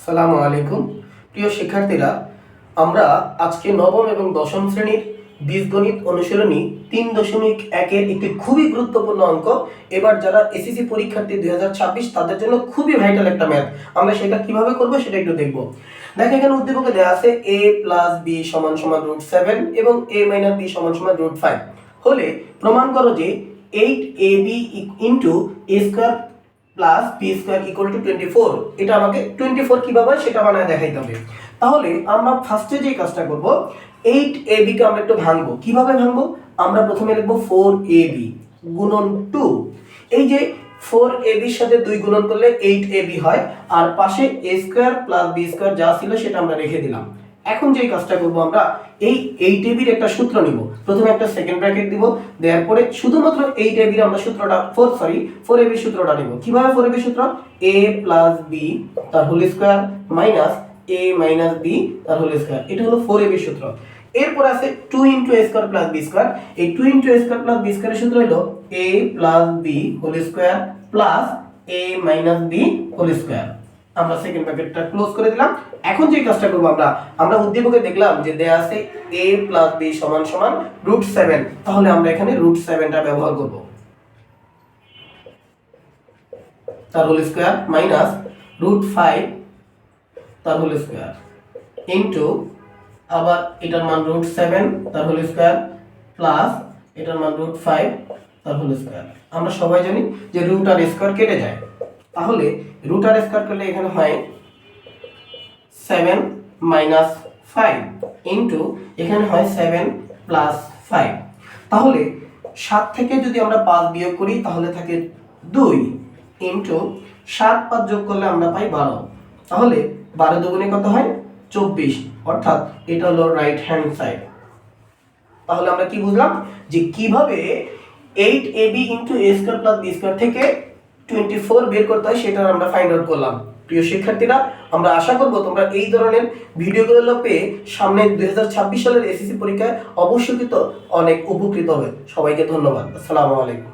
সালামু আলাইকুম প্রিয় শিক্ষার্থীরা, আমরা আজকে নবম এবং দশম শ্রেণীর বীজগণিত অনুশীলনী 3.1-এর একটি খুবই গুরুত্বপূর্ণ অঙ্ক। এবার যারা এসএসসি পরীক্ষার্থী 2026 তাদের জন্য খুবই ভাইটাল একটা ম্যাথ। আমরা সেটা কিভাবে করব সেটা একটু দেখব। দেখো, এখানে উদ্দীপকে দেওয়া আছে a + b = √7 এবং a - b = √5 হলে প্রমাণ করো যে 8ab * a² plus B square equal to 24। এটা আমাকে 24 কিভাবে হয় সেটা বানায় দেখাইতে হবে। তাহলে আমরা ফার্স্টে যে কাজটা করব, 8ab কে আমরা একটু ভাঙবো। কিভাবে ভাঙবো? আমরা প্রথমে লিখব 4ab গুণন 2। এই যে 4ab এর সাথে 2 গুণন করলে 8ab হয়, আর পাশে a square plus b square যা ছিল সেটা আমরা রেখে দিলাম। এখন যে কাজটা করব, আমরা এই 8ab এর একটা সূত্র নিব। প্রথমে একটা সেকেন্ড ব্র্যাকেট দিব, দেওয়ার পরে শুধুমাত্র 8ab এর আমরা সূত্রটা 4ab এর সূত্রটা নিব। কিভাবে 4ab সূত্র? a + b তার whole square minus a - b তার হোল স্কয়ার। এটা হলো 4ab এর সূত্র। এরপর আছে 2 * a² + b স্কয়ার। এই 2 * a² + b স্কয়ার এর সূত্র হলো a + b whole square plus a - b whole square. আমরা সেকেন্ড ব্র্যাকেটটা ক্লোজ করে দিলাম। এখন যে কাজটা করব, আমরা উদ্দীপকে দেখলাম যে দেয়া আছে a + b = √7। তাহলে আমরা এখানে √7টা ব্যবহার করব। তার হোল স্কয়ার মাইনাস √5 তার হোল স্কয়ার ইনটু আবার এটার মান √7 তার হোল স্কয়ার প্লাস এটার মান √5 তার হোল স্কয়ার। আমরা সবাই জানি যে রুট আর স্কয়ার কেটে যায়। তাহলে রুট আর স্কয়ার করলে এখানে হয় 7 - 5 ইনটু এখানে হয় 7 + 5। তাহলে 7 থেকে যদি আমরা 5 বিয়োগ করি তাহলে থাকে 2 ইনটু 7 5 যোগ করলে আমরা পাই 12। তাহলে 12 দুগুণে কত হয়? 24, অর্থাৎ এটা হলো রাইট হ্যান্ড সাইড। তাহলে আমরা কি বুঝলাম যে কিভাবে 8ab * a² + b² থেকে 24 বের করতে হয় সেটা আমরা ফাইন্ড আউট করলাম। প্রিয় শিক্ষার্থীরা, আমরা আশা করব তোমরা এই ধরনের ভিডিওগুলো পেয়ে সামনে 2026 সালের এসএসসি পরীক্ষায় অবশ্যই অনেক উপকৃত হবে। সবাইকে ধন্যবাদ। আসসালামু আলাইকুম।